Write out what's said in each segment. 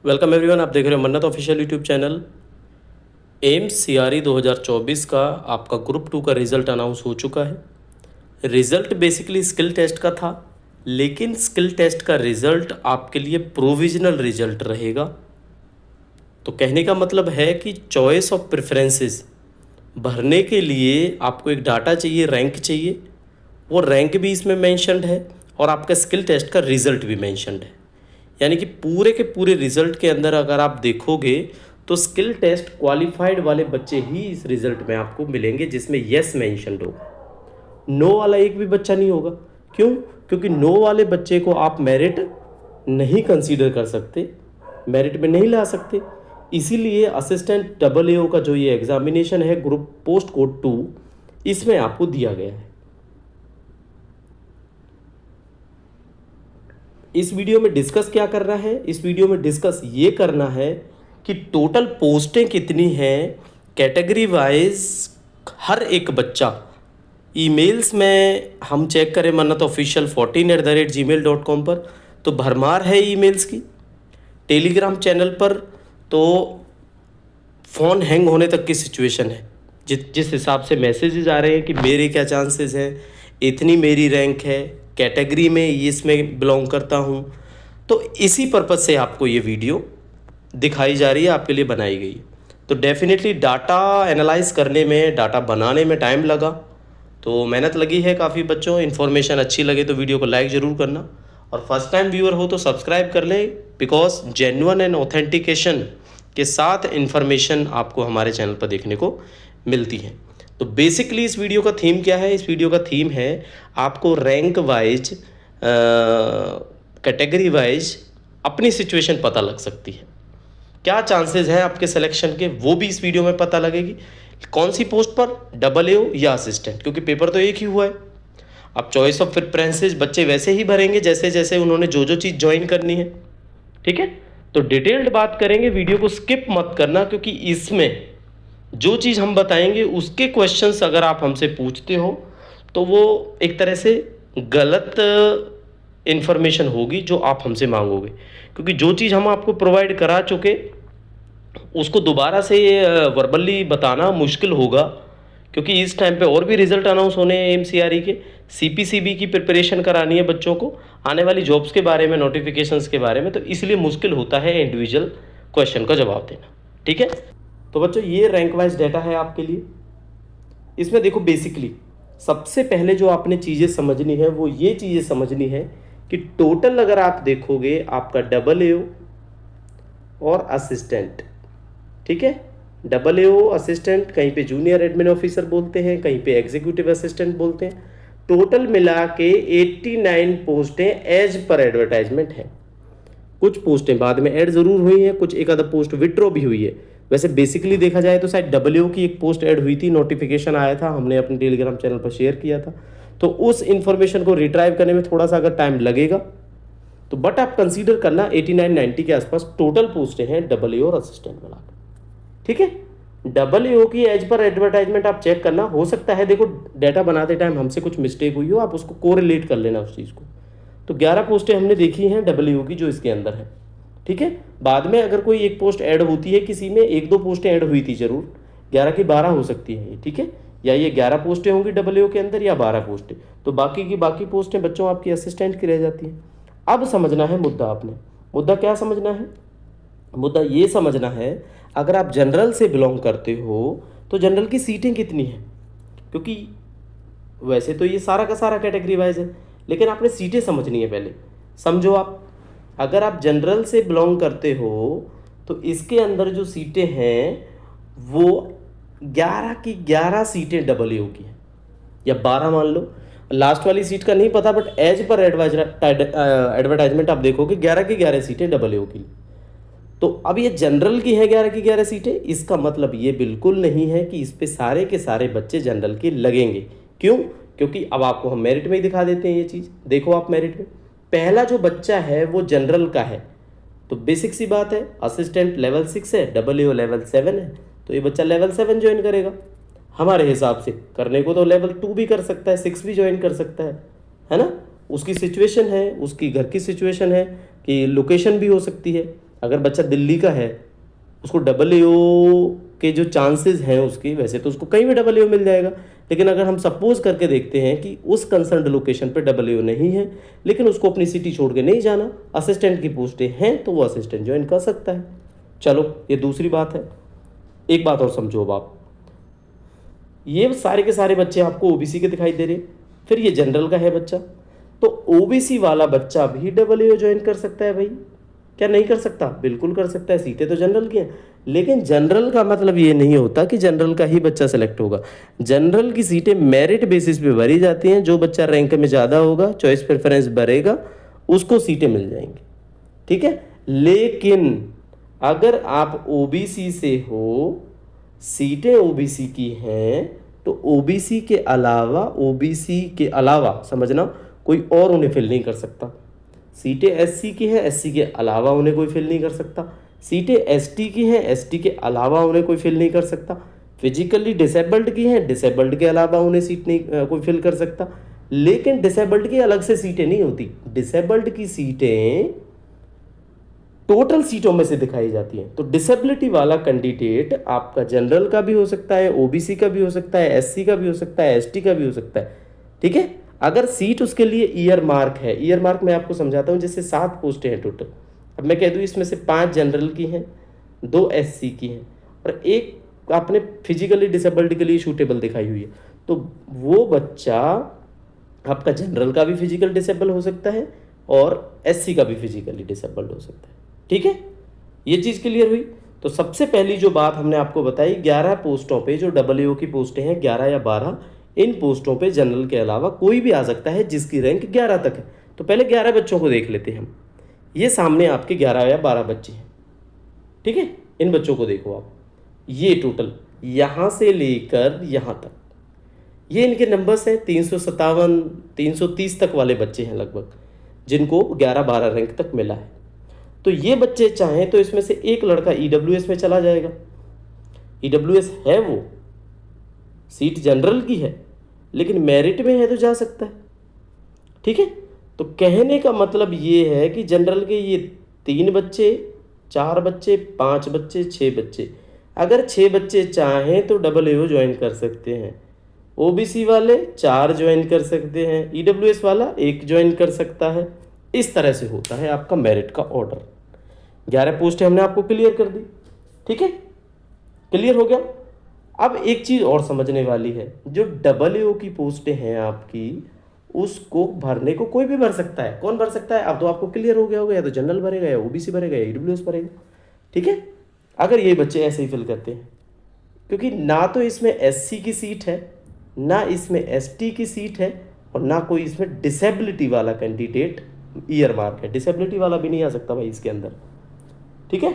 Welcome everyone, आप देख रहे हो मन्नत official YouTube channel. AIIMS CRE 2024 का आपका ग्रुप 2 का रिज़ल्ट अनाउंस हो चुका है। रिज़ल्ट बेसिकली स्किल टेस्ट का था, लेकिन स्किल टेस्ट का रिज़ल्ट आपके लिए प्रोविजनल रिज़ल्ट रहेगा। तो कहने का मतलब है कि चॉइस ऑफ प्रेफरेंसेस भरने के लिए आपको एक डाटा चाहिए, रैंक चाहिए। वो रैंक भी इसमें मेंशन्ड है और आपका स्किल टेस्ट का रिज़ल्ट भी मेंशन्ड है। यानी कि पूरे के पूरे रिज़ल्ट के अंदर अगर आप देखोगे तो स्किल टेस्ट क्वालिफाइड वाले बच्चे ही इस रिज़ल्ट में आपको मिलेंगे, जिसमें येस मेंशन्ड होगा। नो वाला एक भी बच्चा नहीं होगा। क्यों? क्योंकि नो वाले बच्चे को आप मेरिट नहीं कंसीडर कर सकते, मेरिट में नहीं ला सकते। इसीलिए असिस्टेंट डबल एओ का जो ये एग्जामिनेशन है ग्रुप पोस्ट कोड 2, इसमें आपको दिया गया है। इस वीडियो में डिस्कस क्या करना है? इस वीडियो में डिस्कस ये करना है कि टोटल पोस्टें कितनी हैं, कैटेगरी वाइज हर एक बच्चा। ईमेल्स में हम चेक करें मन्नत ऑफिशियल 14@gmail.com पर तो भरमार है ईमेल्स की। टेलीग्राम चैनल पर तो फ़ोन हैंग होने तक की सिचुएशन है। जिस हिसाब से मैसेजेस आ रहे हैं कि मेरे क्या चांसेस हैं, इतनी मेरी रैंक है, कैटेगरी में इसमें बिलोंग करता हूँ। तो इसी पर्पज़ से आपको ये वीडियो दिखाई जा रही है, आपके लिए बनाई गई है। तो डेफिनेटली डाटा एनालाइज करने में, डाटा बनाने में टाइम लगा, तो मेहनत लगी है काफ़ी बच्चों। इन्फॉर्मेशन अच्छी लगे तो वीडियो को लाइक ज़रूर करना, और फर्स्ट टाइम व्यूअर हो तो सब्सक्राइब कर लें, बिकॉज जेन्युइन एंड ऑथेंटिकेशन के साथ इन्फॉर्मेशन आपको हमारे चैनल पर देखने को मिलती है। तो बेसिकली इस वीडियो का थीम क्या है? इस वीडियो का थीम है आपको रैंक वाइज, कैटेगरी वाइज अपनी सिचुएशन पता लग सकती है। क्या चांसेस हैं आपके सिलेक्शन के, वो भी इस वीडियो में पता लगेगी। कौन सी पोस्ट पर, डबल एओ या असिस्टेंट, क्योंकि पेपर तो एक ही हुआ है। अब चॉइस ऑफ प्रेफरेंसेस बच्चे वैसे ही भरेंगे जैसे जैसे उन्होंने जो जो चीज़ ज्वाइन करनी है। ठीक है, तो डिटेल्ड बात करेंगे, वीडियो को स्किप मत करना, क्योंकि इसमें जो चीज़ हम बताएंगे उसके क्वेश्चंस अगर आप हमसे पूछते हो तो वो एक तरह से गलत इन्फॉर्मेशन होगी जो आप हमसे मांगोगे, क्योंकि जो चीज़ हम आपको प्रोवाइड करा चुके उसको दोबारा से वर्बली बताना मुश्किल होगा, क्योंकि इस टाइम पे और भी रिजल्ट अनाउंस होने हैं एमसीआरई के। सीपीसीबी की प्रिपरेशन करानी है बच्चों को, आने वाली जॉब्स के बारे में, नोटिफिकेशंस के बारे में, तो इसलिए मुश्किल होता है इंडिविजुअल क्वेश्चन का जवाब देना। ठीक है, तो बच्चों ये रैंक वाइज डाटा है आपके लिए। इसमें देखो, बेसिकली सबसे पहले जो आपने चीज़ें समझनी है वो ये चीज़ें समझनी है कि टोटल अगर आप देखोगे आपका डबल एओ और असिस्टेंट, ठीक है, डबल एओ असिस्टेंट, कहीं पे जूनियर एडमिन ऑफिसर बोलते हैं, कहीं पे एग्जीक्यूटिव असिस्टेंट बोलते हैं, टोटल मिला के 89 पोस्टें एज पर एडवर्टाइजमेंट है। कुछ पोस्टें बाद में ऐड ज़रूर हुई हैं, कुछ एक आधा पोस्ट विड्रॉ भी हुई है। वैसे बेसिकली देखा जाए तो शायद डब्ल्यू की एक पोस्ट ऐड हुई थी, नोटिफिकेशन आया था, हमने अपने टेलीग्राम चैनल पर शेयर किया था। तो उस इन्फॉर्मेशन को रिट्राइव करने में थोड़ा सा अगर टाइम लगेगा तो बट आप कंसीडर करना 89-90 के आसपास टोटल पोस्टें हैं डब्ल्यू और असिस्टेंट मिलाकर। ठीक है, डबल एओ की एज पर एडवर्टाइजमेंट आप चेक करना। हो सकता है देखो डाटा बनाते टाइम हमसे कुछ मिस्टेक हुई हो, आप उसको कोरिलेट कर लेना उस चीज़ को। तो 11 पोस्टें हमने देखी हैं डब्ल्यू की जो इसके अंदर है। ठीक है, बाद में अगर कोई एक पोस्ट ऐड होती है किसी में, एक दो पोस्टें ऐड हुई थी जरूर, 11 की 12 हो सकती हैं ये। ठीक है, या ये 11 पोस्टें होंगी डब्ल्यू के अंदर या 12 पोस्टें, तो बाकी की बाकी पोस्टें बच्चों आपकी असिस्टेंट की रह जाती हैं। अब समझना है मुद्दा, आपने मुद्दा क्या समझना है? मुद्दा ये समझना है अगर आप जनरल से बिलोंग करते हो तो जनरल की सीटें कितनी हैं, क्योंकि वैसे तो ये सारा का सारा कैटेगरी वाइज है, लेकिन आपने सीटें समझनी है पहले। समझो, आप अगर आप जनरल से बिलोंग करते हो तो इसके अंदर जो सीटें हैं वो 11 की 11 सीटें डब्ल्यू की हैं, या 12 मान लो, लास्ट वाली सीट का नहीं पता, बट एज पर एडवर्टाइजमेंट आप देखोगे 11 की 11 सीटें डब्ल्यू की। तो अब ये जनरल की है 11 की 11 सीटें, इसका मतलब ये बिल्कुल नहीं है कि इस पे सारे के सारे बच्चे जनरल के लगेंगे। क्यों? क्योंकि अब आपको हम मेरिट में ही दिखा देते हैं ये चीज़। देखो आप मेरिट में पहला जो बच्चा है वो जनरल का है, तो बेसिक सी बात है, असिस्टेंट लेवल 6 है, डब्ल्यू लेवल 7 है, तो ये बच्चा लेवल 7 ज्वाइन करेगा। हमारे हिसाब से करने को तो लेवल 2 भी कर सकता है, 6 भी ज्वाइन कर सकता है ना। उसकी सिचुएशन है, उसकी घर की सिचुएशन है कि लोकेशन भी हो सकती है। अगर बच्चा दिल्ली का है, उसको AA के जो चांसेस हैं उसके, वैसे तो उसको कहीं भी AA मिल जाएगा, लेकिन अगर हम सपोज करके देखते हैं कि उस कंसर्न्ड लोकेशन पे AA नहीं है, लेकिन उसको अपनी सिटी छोड़ के नहीं जाना, असिस्टेंट की पोस्टें हैं, तो वो असिस्टेंट ज्वाइन कर सकता है। चलो ये दूसरी बात है। एक बात और समझो अब आप, ये सारे के सारे बच्चे आपको OBC के दिखाई दे रहे, फिर ये जनरल का है बच्चा, तो OBC वाला बच्चा भी AA ज्वाइन कर सकता है भाई, क्या नहीं कर सकता? बिल्कुल कर सकता है। सीटें तो जनरल की हैं, लेकिन जनरल का मतलब ये नहीं होता कि जनरल का ही बच्चा सेलेक्ट होगा। जनरल की सीटें मेरिट बेसिस पे भरी जाती हैं, जो बच्चा रैंक में ज़्यादा होगा, चॉइस प्रेफरेंस भरेगा, उसको सीटें मिल जाएंगी, ठीक है। लेकिन अगर आप OBC से हो, सीटें OBC की हैं, तो OBC के अलावा समझना कोई और उन्हें फिल नहीं कर सकता। सीटें SC की हैं, SC के अलावा उन्हें कोई फिल नहीं कर सकता। सीटें ST की हैं, ST के अलावा उन्हें कोई फिल नहीं कर सकता। फिजिकली डिसेबल्ड की हैं, डिसेबल्ड के अलावा उन्हें सीट नहीं कोई फिल कर सकता। लेकिन डिसेबल्ड की अलग से सीटें नहीं होती, डिसेबल्ड की सीटें टोटल सीटों में से दिखाई जाती हैं। तो डिसेबिलिटी वाला कैंडिडेट आपका जनरल का भी हो सकता है, OBC का भी हो सकता है, SC का भी हो सकता है, ST का भी हो सकता है, ठीक है। अगर सीट उसके लिए ईयर मार्क है, ईयर मार्क मैं आपको समझाता हूँ, जैसे 7 पोस्टें हैं टोटल, अब मैं कह दूँ इसमें से 5 जनरल की हैं, 2 SC की हैं, और एक आपने फिजिकली डिसेबल्ड के लिए सूटेबल दिखाई हुई है, तो वो बच्चा आपका जनरल का भी फिजिकल डिसेबल हो सकता है और SC का भी फिजिकली डिसेबल्ड हो सकता है, ठीक है। ये चीज़ क्लियर हुई। तो सबसे पहली जो बात हमने आपको बताई, 11 पोस्टों पे जो AA की पोस्टें हैं, 11 या 12, इन पोस्टों पे जनरल के अलावा कोई भी आ सकता है जिसकी रैंक 11 तक है। तो पहले 11 बच्चों को देख लेते हैं हम। ये सामने आपके 11 या 12 बच्चे हैं, ठीक है। इन बच्चों को देखो आप, ये टोटल यहाँ से लेकर यहाँ तक ये इनके नंबर्स हैं। 357 330 तक वाले बच्चे हैं लगभग, जिनको 11-12 रैंक तक मिला है। तो ये बच्चे चाहें तो इसमें से एक लड़का EWS में चला जाएगा, EWS है, वो सीट जनरल की है, लेकिन मेरिट में है तो जा सकता है, ठीक है। तो कहने का मतलब ये है कि जनरल के ये 3 बच्चे, 4 बच्चे, 5 बच्चे, 6 बच्चे, अगर 6 बच्चे चाहें तो AA ज्वाइन कर सकते हैं। OBC वाले 4 ज्वाइन कर सकते हैं, EWS वाला 1 ज्वाइन कर सकता है। इस तरह से होता है आपका मेरिट का ऑर्डर। 11 पोस्टें हमने आपको क्लियर कर दी, ठीक है, क्लियर हो गया। अब एक चीज़ और समझने वाली है, जो AA की पोस्टें हैं आपकी, उसको भरने को कोई भी भर सकता है। कौन भर सकता है? अब तो आपको क्लियर हो गया होगा, या तो जनरल भरेगा, या OBC भरेगा, या EWS भरेगा, ठीक है। अगर ये बच्चे ऐसे ही फिल करते हैं, क्योंकि ना तो इसमें SC की सीट है, ना इसमें ST की सीट है, और ना कोई इसमें डिसेबिलिटी वाला कैंडिडेट ईयर मार्क है। डिसेबिलिटी वाला भी नहीं आ सकता भाई इसके अंदर, ठीक है।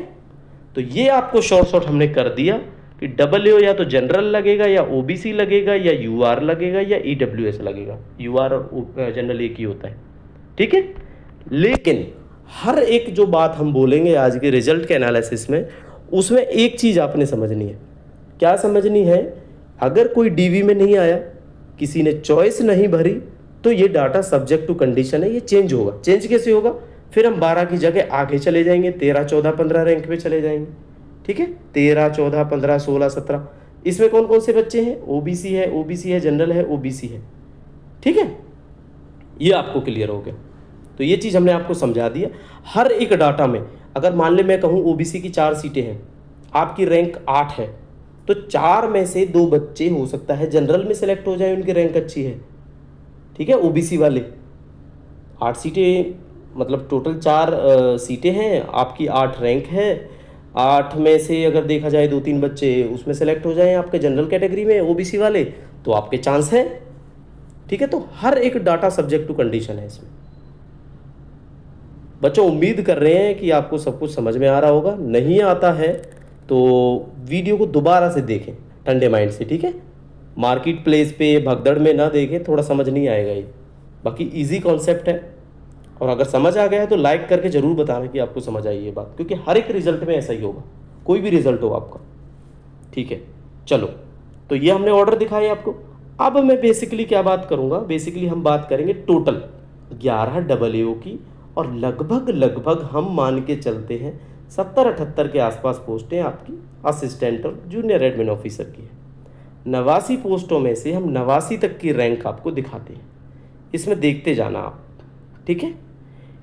तो ये आपको शॉर्ट हमने कर दिया कि AA या तो जनरल लगेगा, या OBC लगेगा, या UR लगेगा, या EWS लगेगा। UR और जनरल एक ही होता है, ठीक है। लेकिन हर एक जो बात हम बोलेंगे आज के रिजल्ट के एनालिसिस में, उसमें एक चीज़ आपने समझनी है। क्या समझनी है? अगर कोई DV में नहीं आया, किसी ने चॉइस नहीं भरी, तो ये डाटा सब्जेक्ट टू कंडीशन है, ये चेंज होगा। चेंज कैसे होगा? फिर हम 12 की जगह आगे चले जाएंगे, 13, 14, 15 रैंक पे चले जाएंगे, ठीक है। 13, 14, 15, 16, 17, इसमें कौन कौन से बच्चे हैं? OBC है, जनरल है, OBC है, ठीक है। ये आपको क्लियर हो गया। तो ये चीज़ हमने आपको समझा दिया। हर एक डाटा में अगर मान ले मैं कहूँ OBC की 4 सीटें हैं, आपकी रैंक 8 है, तो 4 में से 2 बच्चे हो सकता है जनरल में सेलेक्ट हो जाए, उनकी रैंक अच्छी है, ठीक है। OBC वाले 8 सीटें, मतलब टोटल 4 सीटें हैं, आपकी 8 रैंक है, 8 में से अगर देखा जाए 2-3 बच्चे उसमें सेलेक्ट हो जाएं आपके जनरल कैटेगरी में, OBC वाले, तो आपके चांस है, ठीक है। तो हर एक डाटा सब्जेक्ट टू कंडीशन है इसमें। बच्चों उम्मीद कर रहे हैं कि आपको सब कुछ समझ में आ रहा होगा। नहीं आता है तो वीडियो को दोबारा से देखें ठंडे माइंड से, ठीक है। मार्केट प्लेस पे भगदड़ में ना देखें, थोड़ा समझ नहीं आएगा ये। बाकी इजी कॉन्सेप्ट है, और अगर समझ आ गया है तो लाइक करके ज़रूर बताना कि आपको समझ आई ये बात, क्योंकि हर एक रिजल्ट में ऐसा ही होगा, कोई भी रिजल्ट हो आपका, ठीक है। चलो, तो ये हमने ऑर्डर दिखाए आपको। अब मैं बेसिकली क्या बात करूँगा? बेसिकली हम बात करेंगे टोटल 11 AA की, और लगभग हम मान के चलते हैं 70-78 के आसपास पोस्टें आपकी असिस्टेंट और जूनियर एडमिन ऑफिसर की है। 89 पोस्टों में से हम 89 तक की रैंक आपको दिखाते हैं, इसमें देखते जाना आप, ठीक है।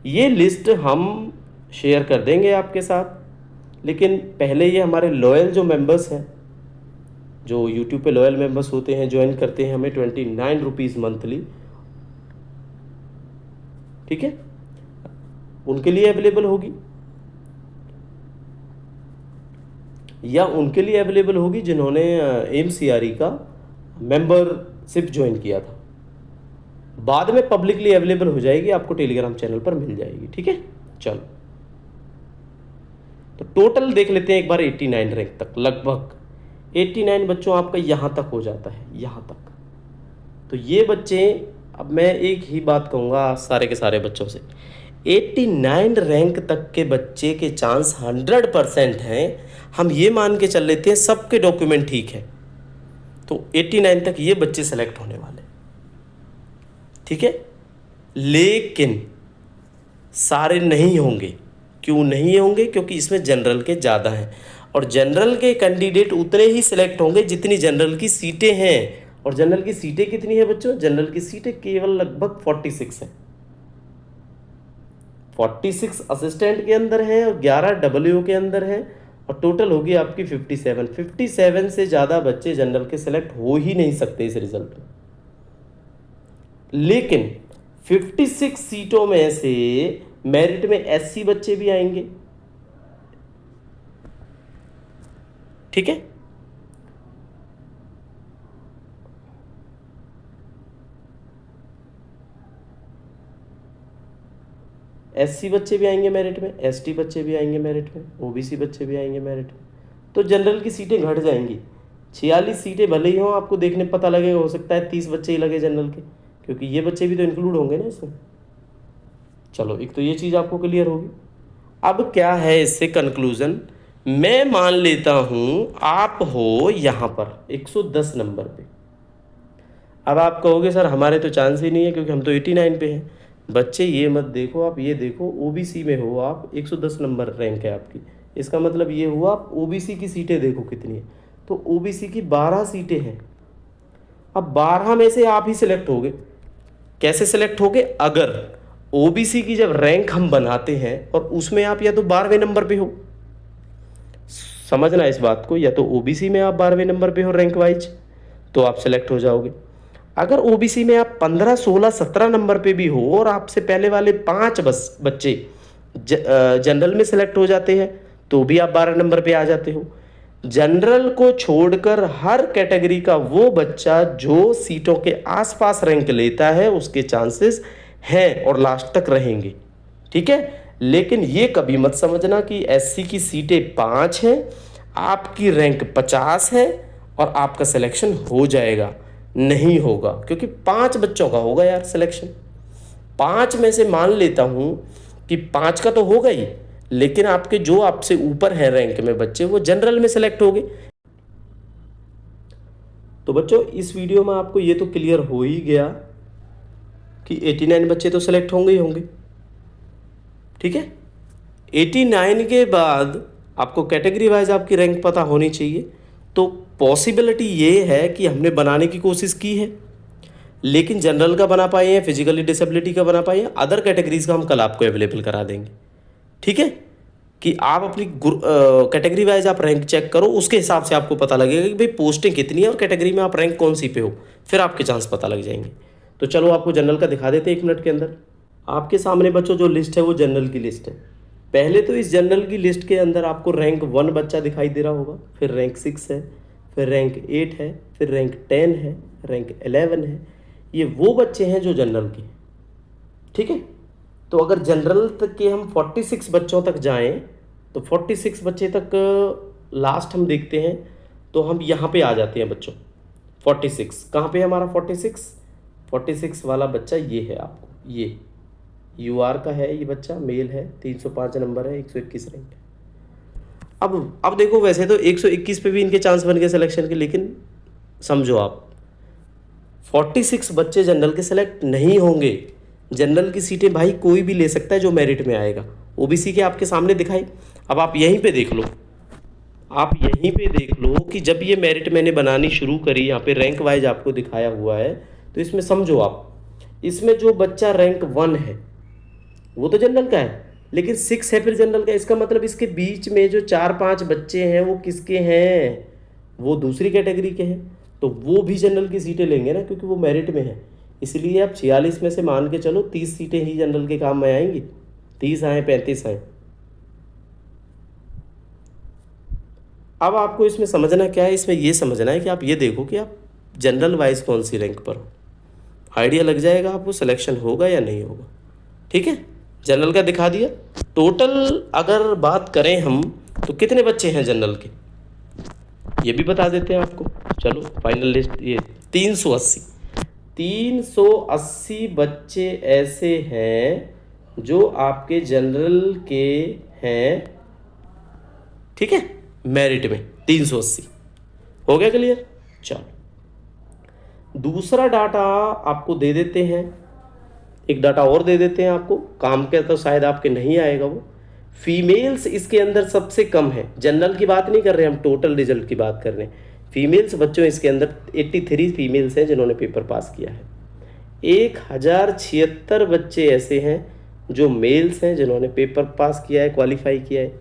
ये लिस्ट हम शेयर कर देंगे आपके साथ, लेकिन पहले ये हमारे लॉयल जो मेंबर्स हैं, जो यूट्यूब पे लॉयल मेंबर्स होते हैं, ज्वाइन करते हैं हमें 29 रुपीज़ मंथली, ठीक है, उनके लिए अवेलेबल होगी, या उनके लिए अवेलेबल होगी जिन्होंने MCRE का मेंबरशिप ज्वाइन किया था। बाद में पब्लिकली अवेलेबल हो जाएगी, आपको टेलीग्राम चैनल पर मिल जाएगी, ठीक है। चलो, तो टोटल देख लेते हैं एक बार 89 रैंक तक, लगभग 89 बच्चों आपका यहाँ तक हो जाता है, यहाँ तक। तो ये बच्चे, अब मैं एक ही बात कहूँगा सारे के सारे बच्चों से, 89 रैंक तक के बच्चे के चांस 100% हैं। हम ये मान के चल लेते हैं सबके डॉक्यूमेंट ठीक है, तो 89 तक ये बच्चे सेलेक्ट होने वाले, ठीक है। लेकिन सारे नहीं होंगे। क्यों नहीं होंगे? क्योंकि इसमें जनरल के ज़्यादा हैं, और जनरल के कैंडिडेट उतने ही सिलेक्ट होंगे जितनी जनरल की सीटें हैं। और जनरल की सीटें कितनी है बच्चों? जनरल की सीटें केवल लगभग 46 हैं। 46 असिस्टेंट के अंदर है और 11 WO के अंदर है, और टोटल होगी आपकी 57। 57 से ज़्यादा बच्चे जनरल के सिलेक्ट हो ही नहीं सकते इस रिजल्ट में। लेकिन 56 सीटों में से मेरिट में SC बच्चे भी आएंगे, ठीक है। SC बच्चे भी आएंगे मेरिट में, ST बच्चे भी आएंगे मेरिट में, OBC बच्चे भी आएंगे मेरिट में। तो जनरल की सीटें घट जाएंगी। 46 सीटें भले ही हों, आपको देखने पता लगेगा, हो सकता है 30 बच्चे ही लगे जनरल के, क्योंकि ये बच्चे भी तो इंक्लूड होंगे ना इसमें। चलो, एक तो ये चीज़ आपको क्लियर होगी। अब क्या है इससे कंक्लूजन? मैं मान लेता हूँ आप हो यहाँ पर 110 नंबर पे। अब आप कहोगे सर हमारे तो चांस ही नहीं है क्योंकि हम तो 89 पे हैं। बच्चे ये मत देखो, आप ये देखो OBC में हो आप, 110 नंबर रैंक है आपकी। इसका मतलब ये हुआ आप OBC की सीटें देखो कितनी है, तो OBC की 12 सीटें हैं। अब 12 में से आप ही सिलेक्ट होगे। कैसे सिलेक्ट होगे? अगर OBC की जब रैंक हम बनाते हैं और उसमें आप या तो 12वें नंबर पे हो, समझना इस बात को, या तो OBC में आप 12वें नंबर पे हो रैंक वाइज, तो आप सिलेक्ट हो जाओगे। अगर OBC में आप 15, 16, 17 नंबर पे भी हो और आपसे पहले वाले 5 बच्चे जनरल में सिलेक्ट हो जाते हैं, तो भी आप 12 नंबर पे आ जाते हो। जनरल को छोड़कर हर कैटेगरी का वो बच्चा जो सीटों के आसपास रैंक लेता है उसके चांसेस हैं और लास्ट तक रहेंगे, ठीक है। लेकिन ये कभी मत समझना कि SC की सीटें 5 हैं, आपकी रैंक 50 है और आपका सिलेक्शन हो जाएगा। नहीं होगा, क्योंकि 5 बच्चों का होगा यार सिलेक्शन। 5 में से मान लेता हूं कि 5 का तो होगा ही, लेकिन आपके जो आपसे ऊपर हैं रैंक में बच्चे, वो जनरल में सिलेक्ट हो गए। तो बच्चों, इस वीडियो में आपको ये तो क्लियर हो ही गया कि 89 बच्चे तो सिलेक्ट होंगे ही होंगे, ठीक है। 89 के बाद आपको कैटेगरी वाइज आपकी रैंक पता होनी चाहिए। तो पॉसिबिलिटी ये है कि हमने बनाने की कोशिश की है, लेकिन जनरल का बना पाए हैं, फिजिकली डिसेबिलिटी का बना पाए हैं, अदर कैटेगरीज का हम कल आपको अवेलेबल करा देंगे, ठीक है। कि आप अपनी कैटेगरी वाइज आप रैंक चेक करो, उसके हिसाब से आपको पता लगेगा कि भाई पोस्टें कितनी है और कैटेगरी में आप रैंक कौन सी पे हो, फिर आपके चांस पता लग जाएंगे। तो चलो आपको जनरल का दिखा देते हैं 1 मिनट के अंदर। आपके सामने बच्चों जो लिस्ट है वो जनरल की लिस्ट है। पहले तो इस जनरल की लिस्ट के अंदर आपको रैंक 1 बच्चा दिखाई दे रहा होगा, फिर रैंक 6 है, फिर रैंक 8 है, फिर रैंक 10 है, रैंक 11 है। ये वो बच्चे हैं जो जनरल के, ठीक है। तो अगर जनरल तक के हम 46 बच्चों तक जाएं, तो 46 बच्चे तक लास्ट हम देखते हैं, तो हम यहाँ पे आ जाते हैं बच्चों। 46 कहाँ पे है हमारा? 46 वाला बच्चा ये है आपको, ये UR का है, ये बच्चा मेल है, 305 नंबर है, 121 रैंक है। अब देखो, वैसे तो 121 पे भी इनके चांस बन गए सिलेक्शन के, लेकिन समझो आप 46 बच्चे जनरल के सिलेक्ट नहीं होंगे। जनरल की सीटें भाई कोई भी ले सकता है जो मेरिट में आएगा। OBC के आपके सामने दिखाई, अब आप यहीं पे देख लो, आप यहीं पे देख लो कि जब ये मेरिट मैंने बनानी शुरू करी, यहाँ पे रैंक वाइज आपको दिखाया हुआ है, तो इसमें समझो आप, इसमें जो बच्चा रैंक 1 है वो तो जनरल का है, लेकिन 6 है फिर जनरल का। इसका मतलब इसके बीच में जो 4-5 बच्चे हैं वो किसके हैं, वो दूसरी कैटेगरी के हैं, तो वो भी जनरल की सीटें लेंगे ना, क्योंकि वो मेरिट में है। इसलिए अब 46 में से मान के चलो 30 सीटें ही जनरल के काम में आएंगी, 30 आए 35 आए। अब आपको इसमें समझना क्या है, इसमें ये समझना है कि आप ये देखो कि आप जनरल वाइज कौन सी रैंक पर हो, आइडिया लग जाएगा आपको सिलेक्शन होगा या नहीं होगा। ठीक है, जनरल का दिखा दिया। टोटल अगर बात करें हम तो कितने बच्चे हैं जनरल के, ये भी बता देते हैं आपको। चलो फाइनल लिस्ट, ये 380 बच्चे ऐसे हैं जो आपके जनरल के हैं। ठीक है, मेरिट में 380 हो गया क्लियर। चलो दूसरा डाटा आपको दे देते हैं, एक डाटा और दे देते हैं आपको, काम के तो शायद आपके नहीं आएगा वो। फीमेल्स इसके अंदर सबसे कम है, जनरल की बात नहीं कर रहे हम, टोटल रिजल्ट की बात कर रहे हैं। फीमेल्स बच्चों इसके अंदर 83 फीमेल्स हैं जिन्होंने पेपर पास किया है। 1076 बच्चे ऐसे हैं जो मेल्स हैं जिन्होंने पेपर पास किया है, क्वालिफाई किया है,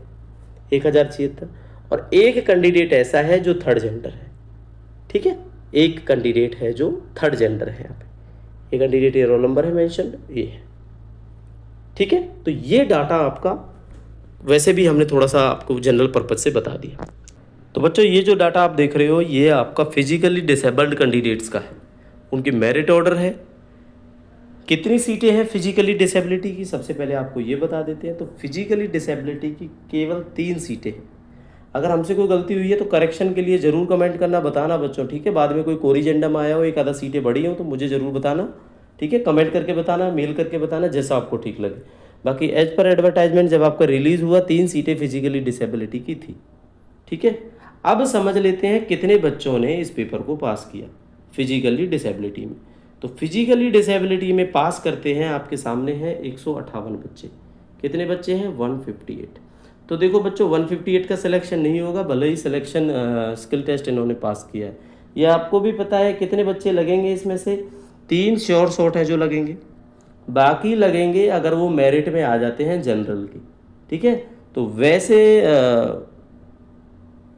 1076। और एक कैंडिडेट ऐसा है जो थर्ड जेंडर है। ठीक है, एक कैंडिडेट है जो थर्ड जेंडर है, यहाँ पे एक कैंडिडेट, ये रोल नंबर है मेंशन, ये है। ठीक है, तो ये डाटा आपका वैसे भी हमने थोड़ा सा आपको जनरल पर्पज से बता दिया। तो बच्चों ये जो डाटा आप देख रहे हो ये आपका फिजिकली डिसेबल्ड कैंडिडेट्स का है, उनकी मेरिट ऑर्डर है। कितनी सीटें हैं फिजिकली डिसेबिलिटी की, सबसे पहले आपको ये बता देते हैं। तो फिजिकली डिसेबिलिटी की केवल 3 सीटें हैं। अगर हमसे कोई गलती हुई है तो करेक्शन के लिए ज़रूर कमेंट करना, बताना बच्चों। ठीक है, बाद में कोई कोरिजेंडम आया हो, एक आधा सीटें बढ़ी हो तो मुझे ज़रूर बताना। ठीक है, कमेंट करके बताना, मेल करके बताना, जैसा आपको ठीक लगे। बाकी एज पर एडवर्टाइजमेंट जब आपका रिलीज़ हुआ 3 सीटें फिजिकली डिसेबिलिटी की थी। ठीक है, अब समझ लेते हैं कितने बच्चों ने इस पेपर को पास किया फिजिकली डिसेबिलिटी में। तो फिजिकली डिसेबिलिटी में पास करते हैं, आपके सामने हैं 158 बच्चे। कितने बच्चे हैं, 158। तो देखो बच्चों 158 का सिलेक्शन नहीं होगा, भले ही सिलेक्शन स्किल टेस्ट इन्होंने पास किया है। ये आपको भी पता है कितने बच्चे लगेंगे, इसमें से 3 श्योर शॉट है जो लगेंगे, बाकी लगेंगे अगर वो मेरिट में आ जाते हैं जनरल की। ठीक है, तो वैसे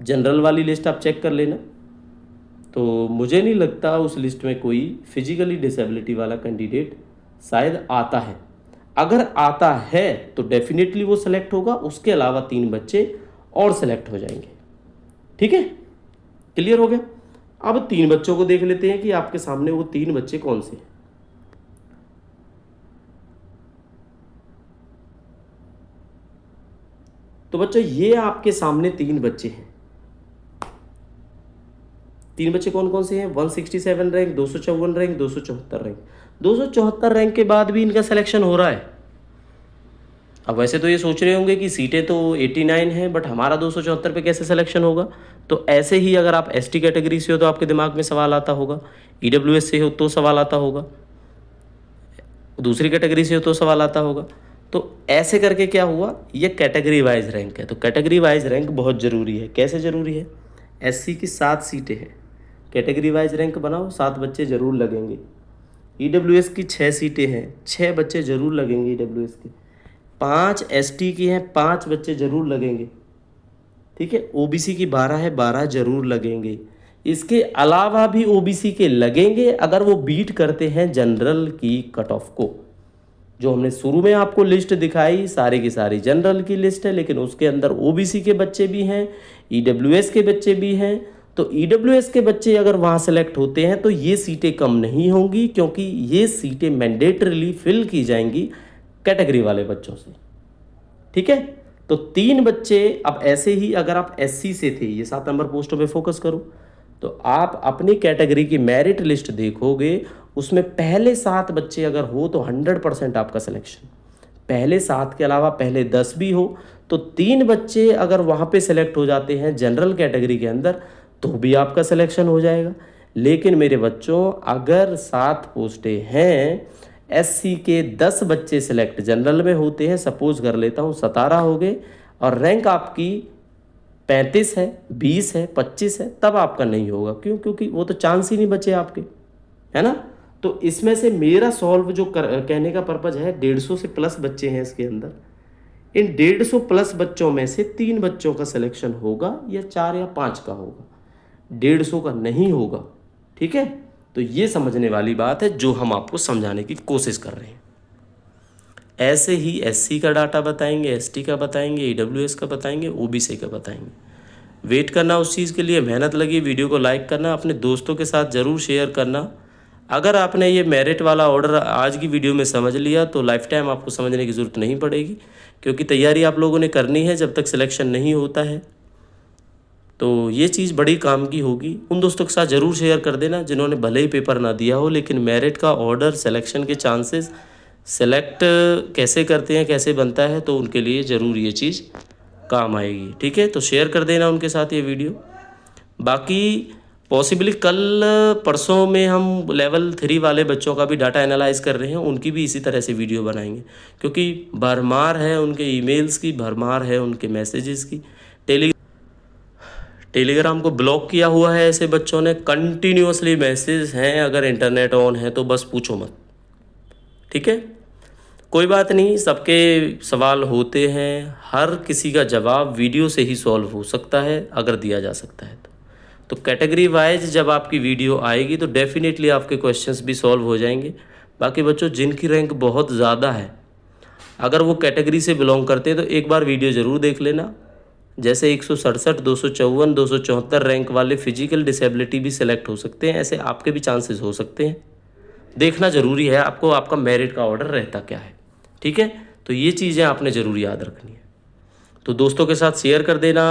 जनरल वाली लिस्ट आप चेक कर लेना, तो मुझे नहीं लगता उस लिस्ट में कोई फिजिकली डिसेबिलिटी वाला कैंडिडेट शायद आता है। अगर आता है तो डेफिनेटली वो सिलेक्ट होगा, उसके अलावा 3 बच्चे और सिलेक्ट हो जाएंगे। ठीक है, क्लियर हो गया। अब 3 बच्चों को देख लेते हैं कि आपके सामने वो 3 बच्चे कौन से हैं। तो बच्चों ये आपके सामने 3 बच्चे हैं। 3 बच्चे कौन कौन से हैं, 167 रैंक, 254 रैंक, 274 रैंक। 274 रैंक के बाद भी इनका सिलेक्शन हो रहा है। अब वैसे तो ये सोच रहे होंगे कि सीटें तो 89 हैं, बट हमारा 274 पे कैसे सिलेक्शन होगा। तो ऐसे ही अगर आप एसटी कैटेगरी से हो तो आपके दिमाग में सवाल आता होगा, ईडब्ल्यूएस से हो तो सवाल आता होगा, दूसरी कैटेगरी से हो तो सवाल आता होगा। तो ऐसे करके क्या हुआ, ये कैटेगरी वाइज रैंक है। तो कैटेगरी वाइज रैंक बहुत ज़रूरी है। कैसे ज़रूरी है, एससी की 7 सीटें हैं, कैटेगरी वाइज रैंक बनाओ, 7 बच्चे ज़रूर लगेंगे। ईडब्ल्यूएस की 6 सीटें हैं, 6 बच्चे ज़रूर लगेंगे ईडब्ल्यूएस के। 5 एसटी की हैं, 5 बच्चे ज़रूर लगेंगे। ठीक है, ओबीसी की 12 है, 12 ज़रूर लगेंगे। इसके अलावा भी ओबीसी के लगेंगे अगर वो बीट करते हैं जनरल की कट ऑफ को। जो हमने शुरू में आपको लिस्ट दिखाई सारी की सारी जनरल की लिस्ट है, लेकिन उसके अंदर ओबीसी के बच्चे भी हैं, ईडब्ल्यूएस के बच्चे भी हैं। तो ईडब्ल्यूएस के बच्चे अगर वहाँ सेलेक्ट होते हैं तो ये सीटें कम नहीं होंगी, क्योंकि ये सीटें मैंडेटरीली फिल की जाएंगी कैटेगरी वाले बच्चों से। ठीक है, तो 3 बच्चे। अब ऐसे ही अगर आप एससी से थे, ये 7 नंबर पोस्टों पे फोकस करो, तो आप अपनी कैटेगरी की मेरिट लिस्ट देखोगे, उसमें पहले 7 बच्चे अगर हो तो 100% आपका सिलेक्शन। पहले 7 के अलावा पहले 10 भी हो तो 3 बच्चे अगर वहाँ पे सेलेक्ट हो जाते हैं जनरल कैटेगरी के अंदर तो भी आपका सिलेक्शन हो जाएगा। लेकिन मेरे बच्चों अगर 7 पोस्टें हैं, एससी के 10 बच्चे सिलेक्ट जनरल में होते हैं, सपोज कर लेता हूँ 17 हो गए, और रैंक आपकी 35 है, 20 है, 25 है, तब आपका नहीं होगा। क्यों? क्योंकि वो तो चांस ही नहीं बचे आपके, है ना। तो इसमें से मेरा सॉल्व जो कहने का पर्पज है, 150 से प्लस बच्चे हैं इसके अंदर, इन 150 प्लस बच्चों में से 3 बच्चों का सिलेक्शन होगा या 4 या 5 का होगा, 150 का नहीं होगा। ठीक है, तो ये समझने वाली बात है जो हम आपको समझाने की कोशिश कर रहे हैं। ऐसे ही एससी का डाटा बताएंगे, एसटी का बताएंगे, ईडब्ल्यूएस का बताएंगे, ओबीसी का बताएंगे। वेट करना उस चीज़ के लिए, मेहनत लगी, वीडियो को लाइक करना, अपने दोस्तों के साथ ज़रूर शेयर करना। अगर आपने ये मेरिट वाला ऑर्डर आज की वीडियो में समझ लिया तो लाइफ टाइम आपको समझने की ज़रूरत नहीं पड़ेगी, क्योंकि तैयारी आप लोगों ने करनी है जब तक सिलेक्शन नहीं होता है। तो ये चीज़ बड़ी काम की होगी। उन दोस्तों के साथ ज़रूर शेयर कर देना जिन्होंने भले ही पेपर ना दिया हो, लेकिन मेरिट का ऑर्डर, सिलेक्शन के चांसेस, सेलेक्ट कैसे करते हैं, कैसे बनता है, तो उनके लिए ज़रूर ये चीज़ काम आएगी। ठीक है, तो शेयर कर देना उनके साथ ये वीडियो। बाकी पॉसिबली कल परसों में हम लेवल 3 वाले बच्चों का भी डाटा एनालाइज कर रहे हैं, उनकी भी इसी तरह से वीडियो बनाएंगे, क्योंकि भरमार है उनके ईमेल्स की, भरमार है उनके मैसेजेस की। टेलीग्राम को ब्लॉक किया हुआ है ऐसे बच्चों ने, कंटिन्यूअसली मैसेज हैं, अगर इंटरनेट ऑन है तो बस पूछो मत। ठीक है, कोई बात नहीं, सबके सवाल होते हैं, हर किसी का जवाब वीडियो से ही सॉल्व हो सकता है अगर दिया जा सकता है तो कैटेगरी वाइज जब आपकी वीडियो आएगी तो डेफिनेटली आपके क्वेश्चंस भी सॉल्व हो जाएंगे। बाकी बच्चों जिनकी रैंक बहुत ज़्यादा है, अगर वो कैटेगरी से बिलोंग करते हैं तो एक बार वीडियो ज़रूर देख लेना। जैसे 167, 254, 274 रैंक वाले फिजिकल डिसेबिलिटी भी सिलेक्ट हो सकते हैं, ऐसे आपके भी चांसेस हो सकते हैं। देखना ज़रूरी है आपको, आपका मेरिट का ऑर्डर रहता क्या है। ठीक है, तो ये चीज़ें आपने ज़रूर याद रखनी है। तो दोस्तों के साथ शेयर कर देना,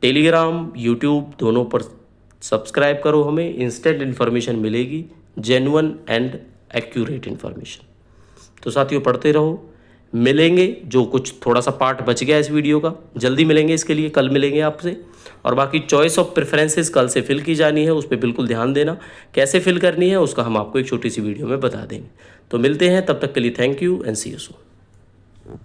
टेलीग्राम, यूट्यूब दोनों पर सब्सक्राइब करो, हमें इंस्टेंट इन्फॉर्मेशन मिलेगी, जेन्युइन एंड एक्यूरेट इन्फॉर्मेशन। तो साथियों पढ़ते रहो, मिलेंगे, जो कुछ थोड़ा सा पार्ट बच गया इस वीडियो का जल्दी मिलेंगे, इसके लिए कल मिलेंगे आपसे। और बाकी चॉइस ऑफ प्रेफरेंसेस कल से फिल की जानी है, उस पर बिल्कुल ध्यान देना, कैसे फिल करनी है उसका हम आपको एक छोटी सी वीडियो में बता देंगे। तो मिलते हैं, तब तक के लिए thank you and see you soon.